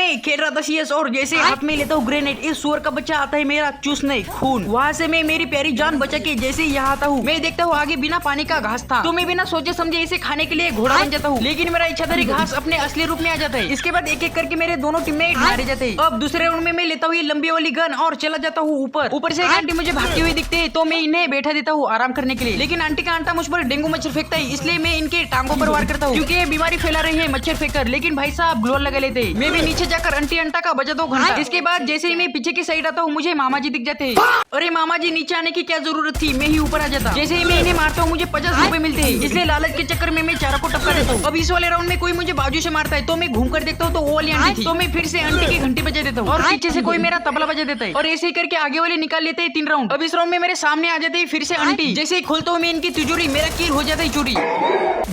मैं खेल रहा था CS और जैसे हाथ में लेता हूँ ग्रेनेड, इस सुअर का बच्चा आता है मेरा चूसने खून। वहाँ से मैं मेरी प्यारी जान बचा के जैसे यहाँ आता हूँ, मैं देखता हूँ आगे बिना पानी का घास था, तो मैं बिना सोचे समझे इसे खाने के लिए घोड़ा बन जाता हूँ। लेकिन मेरा इच्छाधारी घास अपने असली रूप में आ जाता है। इसके बाद एक एक करके मेरे दोनों टीममेट मारे जाते हैं। अब दूसरे राउंड में मैं लेता हूँ ये लंबी वाली गन और चला जाता हूँ ऊपर से एक आंटी मुझे भागती हुई दिखते है, तो मैं इन्हें बैठा देता हूँ आराम करने के लिए। लेकिन आंटी का आंटा मुझ पर डेंगू मच्छर फेंकता है, इसलिए मैं इनके टांगों पर वार करता हूँ क्योंकि ये बीमारी फैला रही है मच्छर फेंककर। लेकिन भाई साहब ग्लोअर लगा लेते हैं। मैं भी नीचे जाकर आंटी अंटा का बजा 2 घंटा। इसके बाद जैसे ही मैं पीछे की साइड आता हूँ मुझे मामा जी दिख जाते हैं। अरे मामा जी नीचे आने की क्या जरूरत थी, मैं ही ऊपर आ जाता। जैसे ही मैं इन्हें मारता हूँ मुझे 50 रुपए मिलते हैं, इसलिए लालच के चक्कर में मैं चारों को टपका देता हूँ। अब इस वाले राउंड में कोई मुझे बाजू से मारता है, तो मैं घूम कर देखता हूँ तो वो वाली आंटी थी, तो मैं फिर से आंटी की घंटी बजा देता हूँ और पीछे से कोई मेरा तबला बजा देता है और ऐसे ही करके आगे वाले निकाल लेते हैं 3 राउंड। अब इस राउंड में मेरे सामने आ जाते हैं फिर से आंटी। जैसे ही खोलता हूँ मैं इनकी तिजोरी, मेरा कीर हो जाता है चोरी।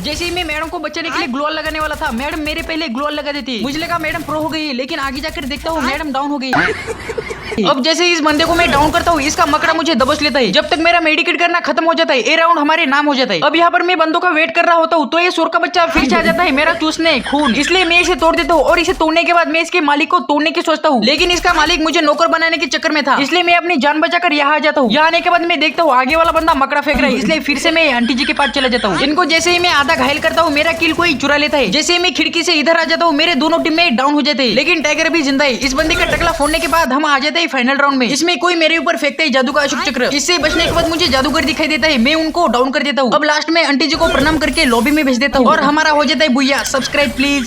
जैसे ही मैं मैडम को बचाने के लिए ग्लोअर लगाने वाला था, मैडम मेरे पहले ग्लोअर लगा देती। मुझे लगा मैडम प्रो हो गई है, लेकिन आगे जाकर देखता हूँ मैडम डाउन हो गई। अब जैसे ही इस बंदे को मैं डाउन करता हूँ, इसका मकड़ा मुझे दबोच लेता है। जब तक मेरा मेडिकेट करना खत्म हो जाता है, ये राउंड हमारे नाम हो जाता है। अब यहाँ पर मैं बंदों का वेट कर रहा होता हूँ, तो ये सुअर का बच्चा फिर से आ जाता है मेरा चूसने खून। इसलिए मैं इसे तोड़ देता हूँ और इसे तोड़ने के बाद मैं इसके मालिक को तोड़ने की सोचता हूँ, लेकिन इसका मालिक मुझे नौकर बनाने के चक्कर में था, इसलिए मैं अपनी जान बचाकर यहाँ आ जाता हूँ। यहाँ आने के बाद मैं देखता हूँ आगे वाला बंदा मकड़ा फेंक रहा है, इसलिए फिर से मैं आंटी जी के पास चला जाता हूँ। इनको जैसे ही मैं आधा घायल करता हूँ, मेरा किल कोई चुरा लेता है। जैसे ही मैं खिड़की से इधर आ जाता हूँ, मेरे दोनों टीम में डाउन हो जाते हैं, लेकिन टाइगर भी जिंदा है। इस बंदे का टकला फोड़ने के बाद हम आ जाते हैं फाइनल राउंड में। इसमें कोई मेरे ऊपर फेंकता है जादू का अशोक चक्र, इससे बचने के बाद मुझे जादूगर दिखाई देता है, मैं उनको डाउन कर देता हूँ। अब लास्ट में आंटी जी को प्रणाम करके लॉबी में भेज देता हूँ और हमारा हो जाता है बुया। Subscribe please.